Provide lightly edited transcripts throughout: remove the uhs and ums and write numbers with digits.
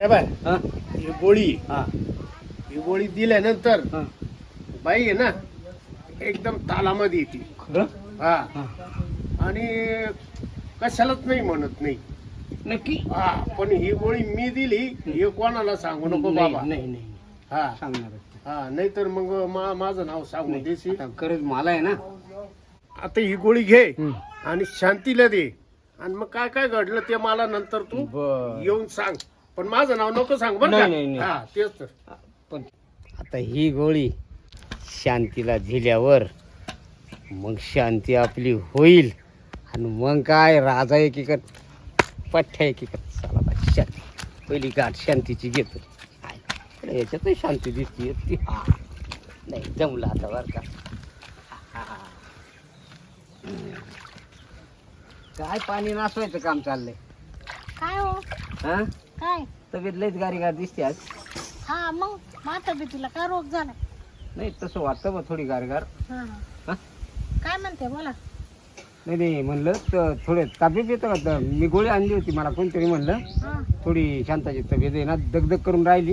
हे बाय हा ही गोळी हा ही गोळी दिल्यानंतर हा बाई आहे ना एकदम तालामध्ये येते. खरं हा हा आणि कशालाच नाही म्हणत नाही. नक्की हा पण ही गोळी मी दिली हे कोणाला सांगू नको नाही बाबा. नाही नाही हा सांगणार हा नाहीतर मग माझं नाव सांगून देशील. आता खरंच मला आहे ना आता ही गोळी घे हम्म. आणि शांतीला दे आणि मग काय काय घडलं ते मला नंतर तू बर येऊन सांग. पण माझं नाव नको सांग बरं नाही, का. नाही, नाही. हा तेच तर. पण आता ही गोळी शांतीला दिल्यावर मग शांती आपली होईल आणि मग काय राजा एकीकड पठ्ठ्या एकीकड चला बाई शांती पहिली गाठ शांतीची घेतो. हाय, याच्यातही शांती दिसते ती हा नाही जमलं आता बरं का. हा. काय पाणी नासवायचं काम चाललंय काय हो हा काय तब्येत लयच गारीगार दिसते आज. हा मग माझ्या तब्येतीला काय रोग झाला नाही तसं वाटतं बा थोडी गारगार. हा, हा. हा काय म्हणते बोला नाही नाही म्हणलं तर थोडे तब्येत येतं का तर मी गोळी आणली होती मला कोणतरी म्हणलं हा थोडी शांताची तब्येत आहे ना दगदग करून राहिली.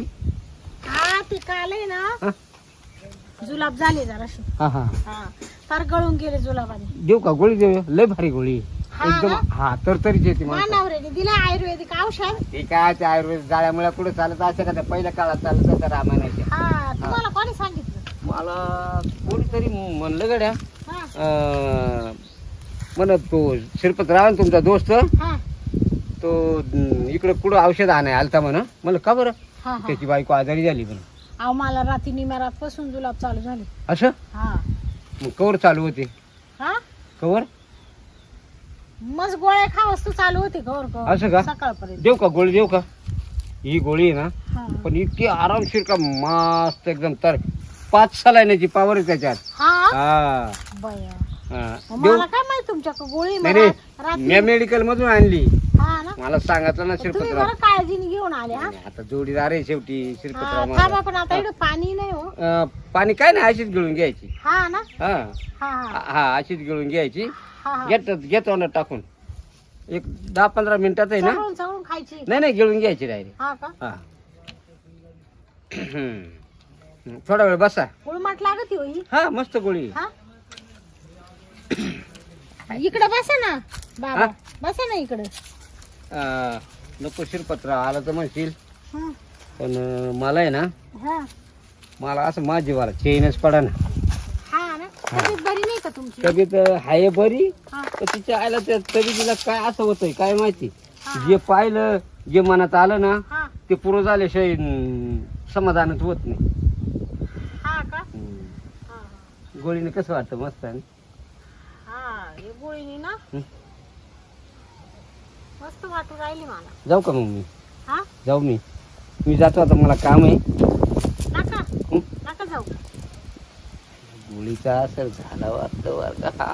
हा ती काल आहे हा? ना जुलाब झाली जराशी हा हा हा फार गळून गेले जुलाबाने देऊ का गोळी देऊ लय भारी गोळी हा एकदम ना? हा तरतरीची येते माणसं. मानावरेने दिला आयुर्वेदिक औषध ते काय ते आयुर्वेद जाळ्यामुळे कुठे चालत असं का त्या पहिल्या काळात चालत होतं रामायणाच्या. हा तुम्हाला कोणी सांगितलं मला कोणीतरी म्हणलं गड्या हा म्हणत तो शिरपतराव ना तुमचा दोस्त हा तो इकडं कुठं औषध आणाय आलता म्हणा म्हणलं का बरं हा हा त्याची बायको आजारी झाली म्हणून. अहो मला रात्री निम्यारात पासून जुलाब चालू झाले असं हा मग कवर चालू होते हा कवर मस्त गोळ्या खावस तू चालू होते गौर असं का? सकाळपर्यंत देऊ का गोळी देऊ का ही गोळी आहे ना हा पण इतकी आरामशीर का मस्त एकदम तर 5 सलाईनाची पावर आहे त्याच्यात. हा हा बया हा. मग देऊ मला काय माहित तुमच्याकडे गोळी नाही मला नाही रात्री मी मेडिकल मधून आणली हा ना मला सांगितलं ना तुम्ही शिरपतराव. बरं काळजीने घेऊन आले हा आता जोडीदार आहे शेवटी हा, शिरपतराव थांबा माझा. पण आता इकडे पाणी नाही हो पाणी काय नाही अशीच गिळून घ्यायची. हा ना हा हा हा हा अशीच गिळून घ्यायची. हा हा घेतो ना टाकून एक 10-15 मिनिटात आहे ना. चढून चढून खायची नाही नाही गिळून घ्यायची डायरेक्ट. हा का हा थोडा वेळ बसा. गुळमाट लागत हो ही हा मस्त गोळी. हा इकडे बसा ना बाबा हा? बसा ना इकडे नको शिरपतराव आला तर म्हणशील हा पण मला आहे ना हा मला असं माझी वाला चेनच पडा ना. हा ना तब्येत बरी नाही का तुमची तब्येत आहे बरी हा तर तिच्या आईला तरी तिला काय असं होतंय काय माहिती. हा. जे पाहिलं जे मनात आलं ना हा ते पुरं झाल्याशिवाय समाधानच होत नाही. हा का हम्म. हा हा. गोळीने कसं वाटतं मस्त आहे ना? हा हे गोळीनी ना हं. मस्त वाटू राहिली मला जाऊ का मग मी हा जाऊ मी जातो आता मला काम आहे. नका हं? नका जाऊ गोळीचा असर झाला वाटतं बरं का.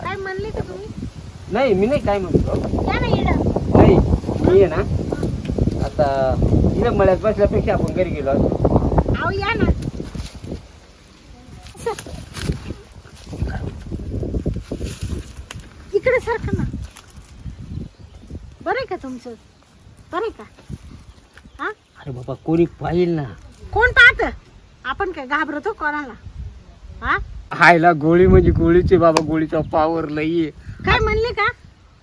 काय म्हणले का तुम्ही नाही मी नाही काय म्हणतो या ना इकडं नाही मी आहे ना आता इकडे मळ्यात बसल्यापेक्षा आपण घरी गेलो असतो. अहो या ना इकडे सारखं ना बरं आहे का तुमचं बरं आहे का हा अरे बाबा कोणी पाहिल ना. कोण पाहत आपण काय घाबरतो कोणाला हा हायला गोळी म्हणजे गोळीचे बाबा गोळीचा पावर लई आहे. काय म्हणले का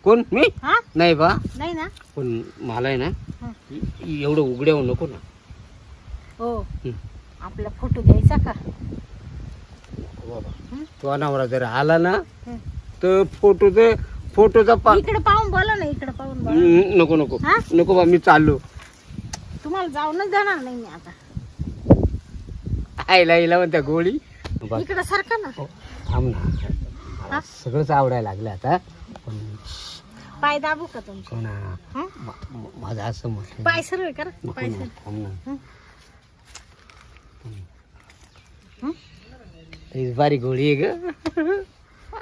कोण मी हा नाही बा नाही ना पण मला आहे ना हं. एवढं उघड्यावर नको ना. हो हं. आपला फोटो द्यायचा का हं? तो नवरा जर आला ना हं. तर फोटोचा इकडे पाहून बोला ना इकडे पाहून बोला नको नको हा? नको बा मी चाललो. तुम्हाला जाऊनच देणार नाही मी आता आईला हिला म्हणत्या गोळी बा, इकडे सारखं ना थांब ना मला हा? सगळंच आवडायला लागलं आता पण पाय दाबू का तुमचं हो ना हं? माझं असं म्हटलं पाय सर्व करा नको पाय ना, सर्व थांब ना. हं? हं? लईच बारी गोळी आहे ग.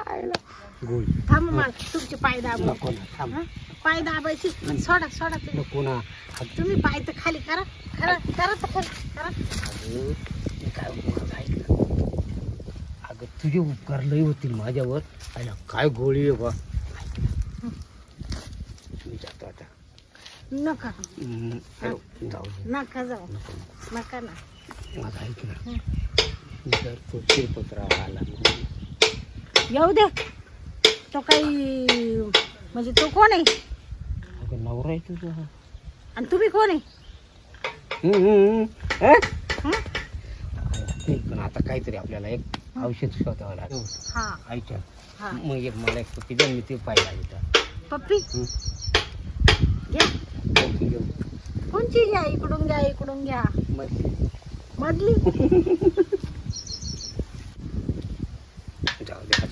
आईला गोळी थांब मला तुमचे पाय दाबू नको ना थांब हं? पाय दाबायची सोडा सोडा तुम्ही नको ना. तुम्ही पाय तर खाली करा करा करा तर खाली करा अगं, मी काय माझं ऐक ना. अगं तुझे उपकार लई होतील माझ्यावर. आईला काय गोळी आहे बा. मी जातो आता नका जाऊ दे. नका जाऊ नका ना. माझा ऐक ना, जर तो शिरपतराव आला येऊ दे. तो काही म्हणजे तो कोण आहे अगं नवरा आहे तुझा. आणि तुम्ही कोण आहे? हं? हं? नाही, पण आता काहीतरी आपल्याला एक औषध शोधावं लागेल. हा ऐका हा मग एक मला एक पप्पी द्या, मी ते पाहिजे आहे. पप्पी घ्या. कोणची घ्या? इकडून घ्या इकडून घ्या. मधली जाऊ दे.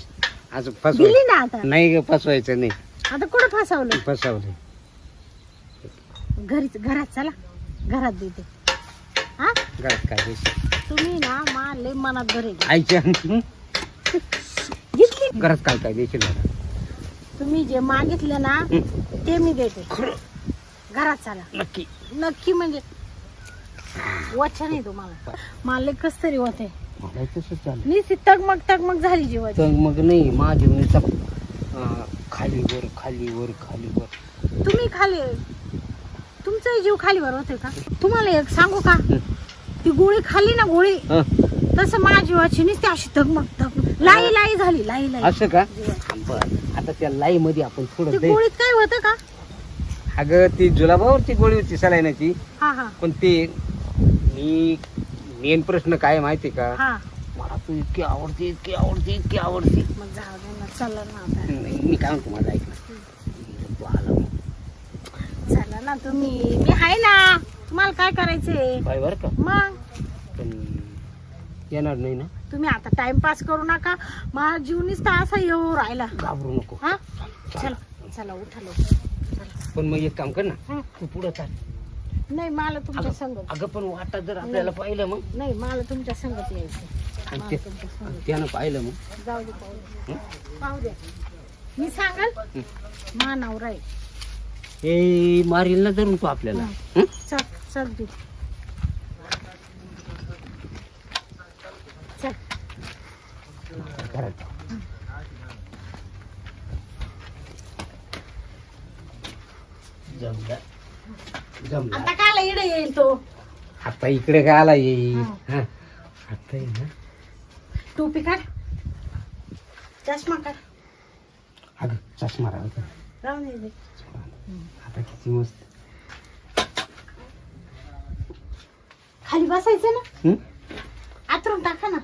आज फसव दिली ना आता. नाही ग, फसवायचं नाही. आता कुठं फसवलं? फसवलं. घरात चला, घरात देते. हा घरात काय देशील? तुम्ही ना लय मनात भरेल. आईच्या घेतली. घरात काय काय देशील मला? तुम्ही जे मागितलं ना ते मी देते. घरात चला. नक्की नक्की म्हणजे वचन आहे तुम्हाला. मला लय कस तरी होते. मला तसंच झालं. नुसती तगमग झाली जीवाची. तर मग नाही माझी खालीवर खालीवर खालीवर. तुम्ही खाली, तुमचाही जीव खालीवर होते का? तुम्हाला एक सांगू का, ती गोळी खाल्ली ना गोळी, हं, तसं माझ्या जीवाची नुसती अशी तगमग लाई झाली. लाई असं का? जीवाची. बर आता त्या लाई मध्ये आपण ती थोडं गोळीत काय होतं का? अगं ती जुलाबावरची गोळी होती सलाईनाची. हा हा पण ते मी मेन प्रश्न काय माहिती का, हा मला तू इतकी आवडते इतकी आवडते इतकी आवडते. मग जाऊ दे ना. चला ना आता. नाही, मी काय म्हणतो माझं ऐक ना, तू आला मग चला ना तुम्ही. मी आहे ना. तुम्हाला काय करायचंय बाय बर का. मग? पण येणार नाही ना? तुम्ही आता टाइमपास करू नका. माझा जीव नुसता असा येऊ राहिला. घाबरू नको. हा चला चला उठा लवकर. पण मग एक काम कर ना, हं. तू पुढे चाल. नाही मला तुमच्या संग. अगं पण वाटत जर आपल्याला पाहिलं मग, नाही मला तुमच्या संगत यायचं. आणि मला ते- तुमच्या संगत. आणि त्यानं पाहिलं मग, जाऊ दे पाहू दे. पाहू द्या. मी सांगाल मा नवरा आहे. हे मारील ना धरून तू आपल्याला. हं? चल चल तू चल. घरात जाऊ. जमलं जमलं. आता काला इडे येईल तो. आता इकडे काय आला येईल. हं. हं. आता ये ना. टोपी काढ, चष्मा काढ. अगं चष्मा राहतो. राहून दे. आता किती मस्त. खाली बसायचं ना. हं? आतरून टाका ना.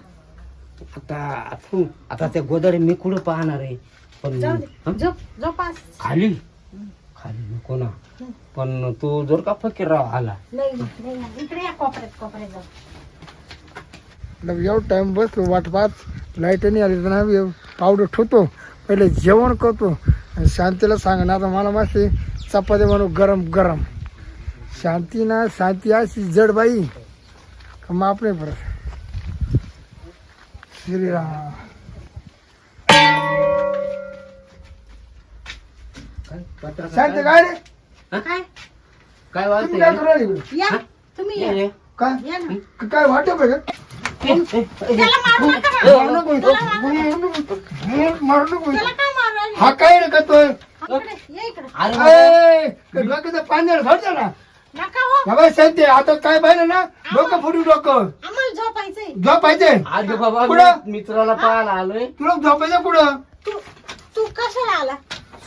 आता त्या गोदाडे मी कुठं पाहणार आहे. पण जाऊ दे. हं? झोप आज. खाली खाली नको ना. पण तू जर का फकीरराव आला, नाही नाही इकडे या कोपऱ्यात जाऊ. एवढं टाइम बसलो वाट पाहत, लाईट नाही आली तर ना पावडर ठेवतो, पहिले जेवण करतो आणि शांतीला सांग ना आता मला मस्त चपात्या बनव गरम गरम. शांती ना शांती अशी जड बाई का माप नाही परत. श्रीराम. शांती काय रे? काय काय तुम्ही काय वाटत करू राहिले इकडे? या तुम्ही या. काय या ना. काय वाटत का? त्याला मारू नका ना. मारू नको इथं. मारू नको त्याला इथं. काय मारू राहिले? हा काय रे करतोय? इकडे, या इकडे. अरे डोक्याचं पाण्याला भरतो ना नका हो. बाबा शांती. आता काय पाहिलं ना डोकं फुटू डोकं आम्हाला झोपायचंय. झोपायचे. अरे बाबा कुठं? मी मित्राला पाहायला आलोय. तुला झोपायचं कुठं? तू तू कशाला आला?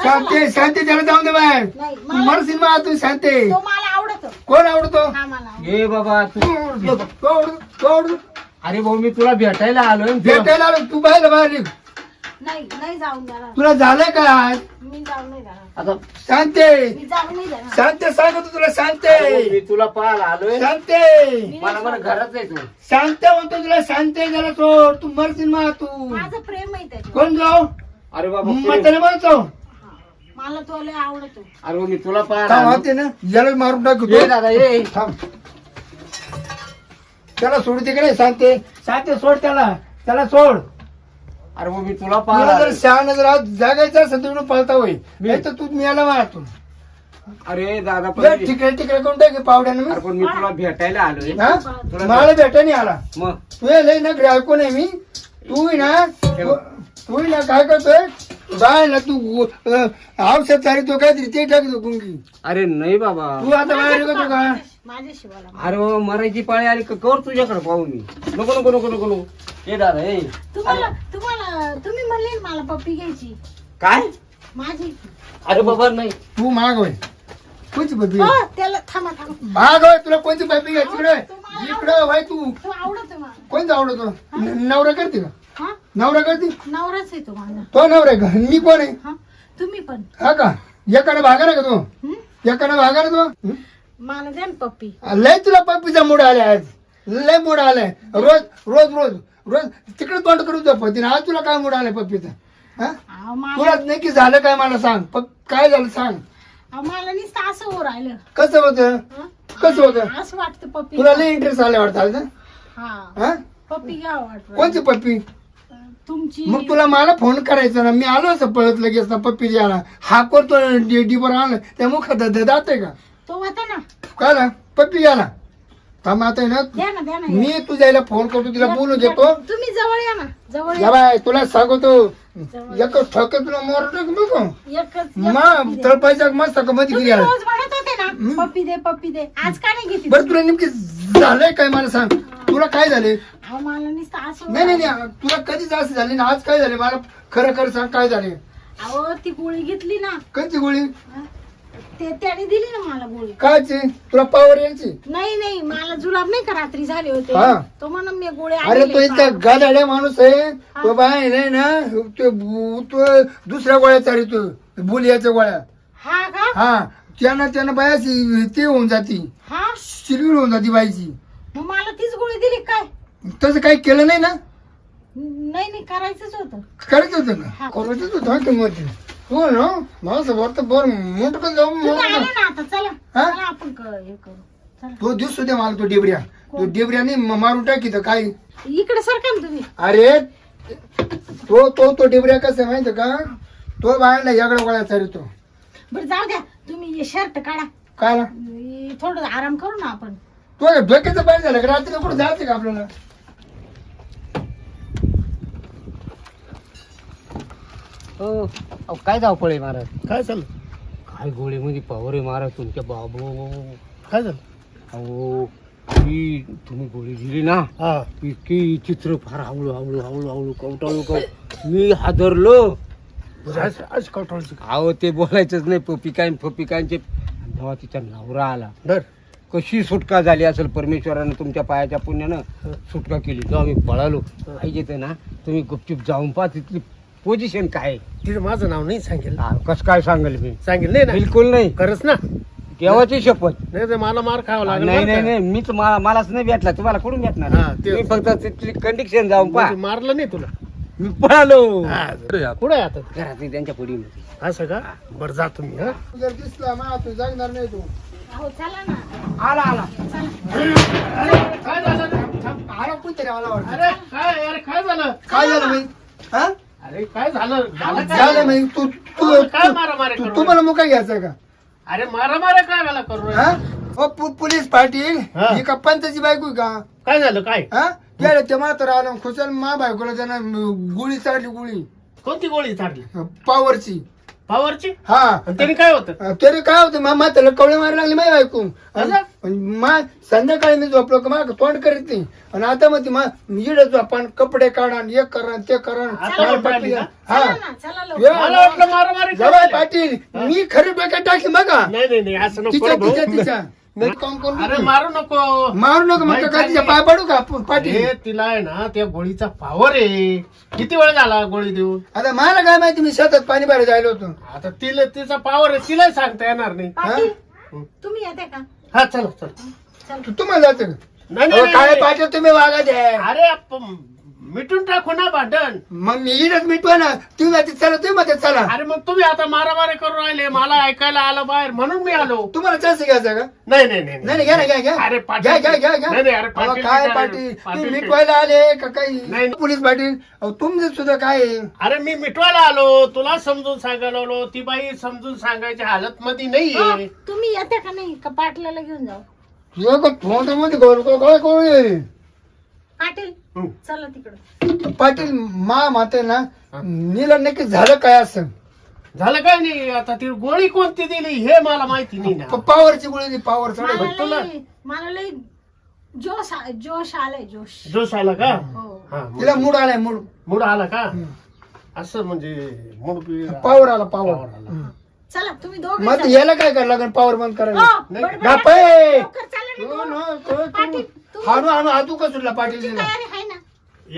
शांती शांती त्याला जाऊन दे बाहेर. नाही तू मला मरशील मा तू शांती. तो मला आवडतो. कोण आवडतो? हा मला आवडतो. ये बाबा तू. तो आवडतो. तो आवडतो. अरे भाऊ मी तुला भेटायला आलोय. भेटायला आलो तू बाहेर बाहेर निघ. नाही नाही जाऊन जाणार. तुला झालंय काय? मी जाऊन नाही जाणार. आता शांती मी जाऊन नाही जाणार. शांती सांगतो तुला अरे भाऊ, शांती. मी तुला पाहायला आलोय. शांती मला मला घरात जायचं. शांत म्हणतो तुला शांती जरा सोड. तू मरशील मा तू. माझं प्रेम आहे त्याच्यावर. कोण जाऊ अरे बाबा म्हातारे म्हणतो हा. मला तो लय आवडतो. अरे भाऊ, मी तुला पाहायला थांब आलोय. होते ना याला मारून टाकू ये तो. दादा ये. थांब त्याला सोड तिकडे शांती. शांती सोड त्याला. त्याला सोड. अरे भाऊ, मी तुला पाहायला तुला जर आलोय. शहाणा जर आज जागायचं असेल तिकडून पळता होईल. नाही तर तू मी याला मारतो. अरे दादा पण ये तिकडे तिकडे कोण टाके पावड्यानं मी. अरे पण मी तुला भेटायला आलोय. हा मला भेटा नाही आला. मग तू ये लय ना घरी ऐकू नये मी. तू ही ना तू ही ना काय करतोय बाय ना तू औषध चालतो काहीतरी ते टाकतो गुंगी. अरे नाही बाबा, तू आता बाहेर येतो का? माझ्याशी बोला. अरे बाबा मरायची पाळी आली का कवर तुझ्याकडे पाहू मी. नको नको नको नको नको. हे दादा हे तुम्हाला तुम्ही म्हणले ना मला पप्पी घ्यायची काय? माझी. अरे बाबा नाही. तू मागवय कोणती पप्पी हो, त्याला थांबा थांबा. मागवय, तुला कोणती पप्पी घ्यायची? इकडे भाई तू तो आवडतो मला. कोणता आवडतो? नवरा करते का? हा, नवरा करते? नवराच आहे तो माझा. तो नवरा आहे का? मी कोण आहे? हा, तुम्ही पण. हा का? एकाने भागा ना का तो? हं? एकाने भागा ना तो? मला द्या ना पप्पी. लय तुला पप्पीचा मूड आलाय आज. लय मूड आलाय. रोज रोज रोज रोज तिकडे तोंड करून पत्तीने. आज तुला काय मूड आलाय पप्पीचा? हा? अहो, मला तुला नक्की झालं काय मला सांग. काय झालं सांग. मला नुसतं असं हो राहिलं. कसं होतं? हं? कसं होतं? असं वाटतं पप्पी. तुला लय इंटरेस्ट आलाय वाटतं आज ना? हा, हा? पप्पी घ्यावं वाटत. कोणती पप्पी? तुमची. मग तुला मला फोन करायचा ना. मी आलो असं पळत लगेच ना पप्पी द्यायला. हा करतो डिबर आणलं त्या मुखात जाते का? तो होता ना. काय ना पप्पी घ्यायला थांब आता आहे ना. द्या ना द्या ना. मी तुझ्याला फोन करतो, तिला बोलून देतो. तुम्ही जवळ या ना. जवळ या या. बाय तुला सांगतो एक ठोके तुला मोर नको एकच मग तळपायचा मस्त मध्ये तुम्ही घ्यायला. रोज म्हणत होते ना पप्पी दे पप्पी दे. आज का नाही घेतली? बरं तुला नेमकी झालंय काय मला सांग. तुला काय झाले? अहो, मला नुसतं असं. नाही नाही नाही, तुला कधीच असं झाले ना. आज काय झाले मला खरं खरं सांग काय झाले. अहो, ती गोळी घेतली ना. कधी गोळी? हं? त्याने दिली ना मला गोळी. कायची? तुला पावर यायची? नाही नाही, मला जुलाब नाही का रात्री झाले होते. हा. तो म्हणून मी गोळी अरे आणली तो इतका पा- गादाड्या माणूस आहे. तो बाहेर आहे ना तो दुसऱ्या गोळ्या चालतो बुलियाच्या गोळ्या. हा का? हा त्यानं बायाची ते होऊन जाती, हा, शिरवीर होऊन जाती बाईची. मग मला तीच गोळी दिली काय? तसं काही केलं नाही ना? नाही नाही, करायचंच होतं. करायचं होतं हा. का? करायचंच होतं. हा किंमत हो ना. मला वाटतं बरं मोठं जाऊ. तुम्ही आले ना आता. चला हा? चला आपण हे करू. चला तो दिसतो दे मला तो डेबऱ्या. तो डेबऱ्याने मारून टाकी तर काय. इकडे सरका ना तुम्ही. अरे तो डेबऱ्या कसं आहे माहिती का? तो बाहेरला यागडा गोळ्या चालतो. बरं जाऊ द्या, तुम्ही हे शर्ट काढा. काय ना थोडं आराम करू ना आपण. तो डोक्याचं पाणी झालं का? रात्री कुठं जायचं का आपल्याला? हो अहो, काय धावपळ आहे महाराज. काय झालं? काय गोळीमध्ये पावर आहे महाराज तुमच्या बाबू. काय झालं? अहो ती तुम्ही गोळी दिली ना, हा, इतकी चित्र फार हळू हळू हळू हळू कवटाळू मी हादरलो. आज कठोळची. अहो ते बोलायचंच नाही. पप्पी कायचे जेव्हा तिचा नवरा आला, बर, कशी सुटका झाली असेल परमेश्वरानं तुमच्या पायाच्या पुण्यानं सुटका केली. जेव्हा मी पळालो पाहिजे तर ना तुम्ही गुपचूप जाऊन पहा तिथली पोझिशन काय. तिने माझं नाव नाही सांगेल. कसं काय सांगेल मी? सांगेल नाही ना? बिलकुल नाही. खरंच ना? देवाची शपथ. नाही तर मला मार खावा लागेल. नाही बरं नाही का? नाही, मीच मलाच नाही भेटला. तुम्हाला कुठून भेटणार? हा, ते- मी फक्त तिथली कंडिशन जाऊन पहा. म्हणजे मारलं नाही तुला? मी पळालो. हा, कुठं आहे आता? घरात नाही, त्यांच्या पुढीमध्ये. असं का? बरं जा तुम्ही. हा, जर दिसला मा तू जागणार नाही तू. अहो चला ना. आला आला. काय झालं? आला कोणतरी आला वाटतं. अरे काय झालं? काय झालं बाई? हा? अरे काय झालं? झालं काय? झालं बाई. तू काय मारामारी करू? तुम्हाला मुका घ्यायचा का? अरे मारामारी काय मला करू हा? राहिला? ओ पोलीस पाटील हा. ही का पंचाची बायको आहे का? काय झालं? काय हा गेले ते मात्र आलं खुशाल मा बायकोला त्यानं गुळी चालली गुळी कोणती गोळी चालली? पावरची. पावरची? हा आणि त्याने काय होतं? तरी काय होतं म्हाताला कवळे मारायला लागले माय बायको. असं? मा संध्याकाळी मी झोपलो का मा तोंड करीत नाही. आणि आता मग ती इड झोपा कपडे काढा आणि एक करा आणि ते करा. आता उठायली का? हा चला ना, चला लवकर. ये, मला वाटलं मारामारी जवाय करायला. पाटील मी खरी डोक्यात टाकली बघा. नाही असं नको तिच्या भाऊ. तिच्या नाही काम करून अरे मारू नको. मारू नका मग काय तिच्या पाय पडू का पाटील? अरे तिला आहे ना त्या गोळीचा पावर आहे. किती वेळ झाला गोळी देऊन? आता मला काय माहिती मी शेतात पाणी भरायला जायलो होतो. आता तिचा पावर आहे. तिला सांगता येणार नाही. पाटील, हं. तुम्ही येते का? हा चला चल. तुम्हाला जातं का? नाही अहो, काय नाही. पाटील तुम्ही वागा द्या. अरे आपण मिटून टाकू ना भांडण. मग मी इडच मिटवा ना. तुम्ही आता चला तुम्ही मध्ये चला. अरे मग तुम्ही आता मारामारी करून राहिले. मला ऐकायला आलं बाहेर म्हणून मी आलो. तुम्हाला चान्स घ्यायचा का? नाही नाही घ्या ना घ्या घ्या अरे घ्या घ्या घ्या घ्या. नाही अरे अहो, पाटील काय काय- पाटील पाटील तुम्ही काय- मिटवायला आले का काही? नाही. पोलीस पाटील अहो तुमचं सुद्धा काय आहे? अरे मी मिटवायला आलो. तुला समजून सांगायला आलो. ती बाई समजून सांगायच्या हालत मध्ये नाहीये. तुम्ही येते का नाही का पाटलाला घेऊन जाऊ? तुझं का तोंडामध्ये घालू का काय करू? पाटील हं. चला तिकडं. पाटील मा माते ना नीला नक्की झालं काय असं झालं काय नाही आता ती गोळी कोणती दिली हे मला माहिती नाही ना. पावरची गोळी नाही पावर मला लई जोश आलाय जोश. जोश आला का? हो. हा तिला मूड आलाय मूड मूड आला का? असं म्हणजे मूड पावर आला पावर Power आला. चला तुम्ही दोघं मग याला काय करायला लागेल पावर बंद करायला नाही. हाणू हाणू हातू का सुटला पाटील तिला तयारी आहे ना.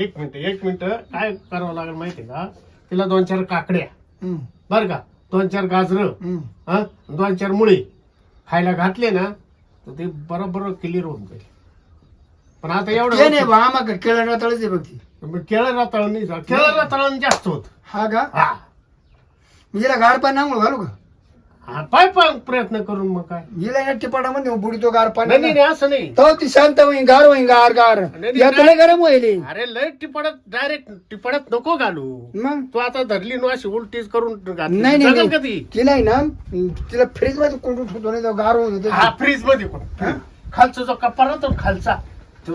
एक मिनिट काय करावं लागेल माहितीये का? तिला 2-4 काकड्या हम्म, बर का, 2-4 गाजरं, हम्म. 2-4 मुळे खायला घातले ना तर ते बरोबर क्लिअर होऊन जाईल. पण आता ते एवढं नाही बा आम्हाला केळं रताळच आहे बघ ती केळं रताळण नाही केळं रताळण जास्त होत. हा का हा मी हिला गार पाणी आंघोळ घालू का हा, पाय प्रयत्न करून मग काय. हिला या टिपाटामध्ये बुडतो गार नाही पाणी नाही असं नाही. तो ती शांत होईन गार होईन गार गार नाही, यातलं गरम होईल अरे लय डायरेक्ट टिपडत नको घालू. मग तू आता धरली ना अशी उलटीच करून घातली. नाही जगल नाही का ती? तिला आहे ना तिला फ्रीज मध्ये कोंडून ठेवतो नाही तर गार होऊन हा फ्रीज मध्ये कोण खालचा जो कप्पा राहतो खालचा तो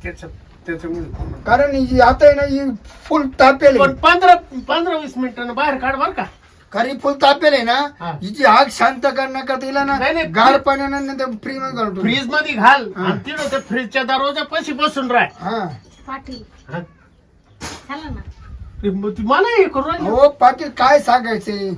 त्याच्यामुळे. कारण ही आता आहे ना ही फुल तापेल पण 15-20 मिनिटांना बाहेर काढ बर का. खरी फुल तापेल आहे ना हा. हिची आग शांत करण्याकरता तिला ना नाही, नाही. गार पाण्यानं फ्रीज मध्ये घालतो फ्रीज मध्ये घाल आणि तिथं त्या फ्रीजच्या दरवाजा पाशी बसून राह. हा पाटील हा. चला ना. ती मला हे करू राहिली. हो पाटील काय सांगायचे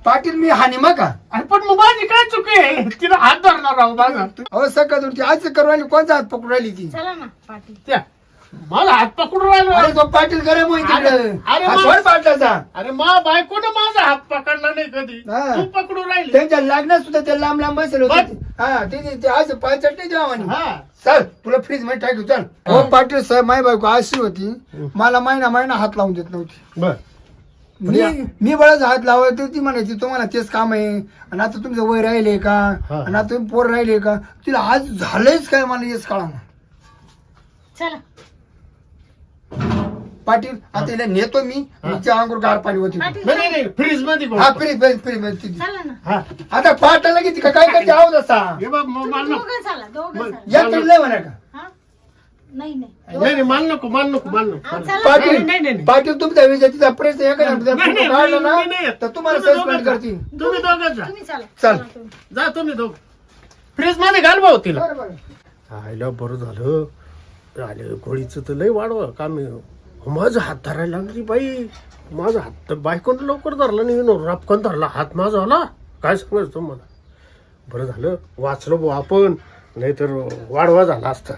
पाटील मी हानी मग का अरे पण मग माझी काय चुकी आहे? तिला हात धरणार आहो माझा. अहो सकाळ तुमची आज करू राहिली कोणचा हात पकडून राहिली ती चला ना पाटील. त्या मला हात पकडून राहिलो. अरे तो पाटील गरम होईल तिकडे अरे हा मग- सोड पाटलाचा अरे मा बायकोनं माझा हात पकडला नाही कधी. हा. तू पकडून राहिली. त्यांच्या लग्नात सुद्धा ते लांब लांब बसले होते बस. हा ते आज पाय चटणी द्या म्हणे हा चल तुला फ्रीज मध्ये टाकू चल हो पाटील साहेब माय बायको अशी होती मला महिना हात लावून देत नव्हती बर मी बळच हात लावत ती म्हणायची तुम्हाला तेच काम आहे आणि आता तुमचं वय राहिले का हा. आणि आता तुम्ही पोर राहिले का तिला आज झालंच काय मला हेच कळा चला. पाटील आता हिला नेतो मी तिच्या अंगूर गार पाणी होती पाटील नाही नाही फ्रीज मध्ये हा बघ. फ्रीज मध्ये चला ना. हा आता पाटाला किती का काय करते आहोत असा हे बघ मग मान नको. दोघं चला दोघं मग- चला. या तरी नाही म्हणा का हा? नाही नाही. नाही नाही मान नको मान नको मान नको. हा, चला. नाही, पाटील नाही, नाही. पाटील तुमच्या विजेतीचा प्रश्न आहे का नाही, नाही, काढला ना नाही, नाही. तर तुम्हाला तुम्ही सस्पेंड दोघं करतील जा. तुम्ही दोघं जा. तुम्ही चला. चल. चला तुम्ही. जा तुम्ही दोघ फ्रीज मध्ये घाल भाऊ तिला. बरं, बरं. आयला बरं झालं आले गोळीचं तर लय वाढवा काम आहे. माझा हात धरायला लागली बाई. माझा हात तर बायकोनं लवकर धरला नाही रपकन धरला हात माझा आला. काय सांगायचं तुम्हाला. बरं झालं वाचलो भाऊ आपण नाहीतर वाढवा झाला असता.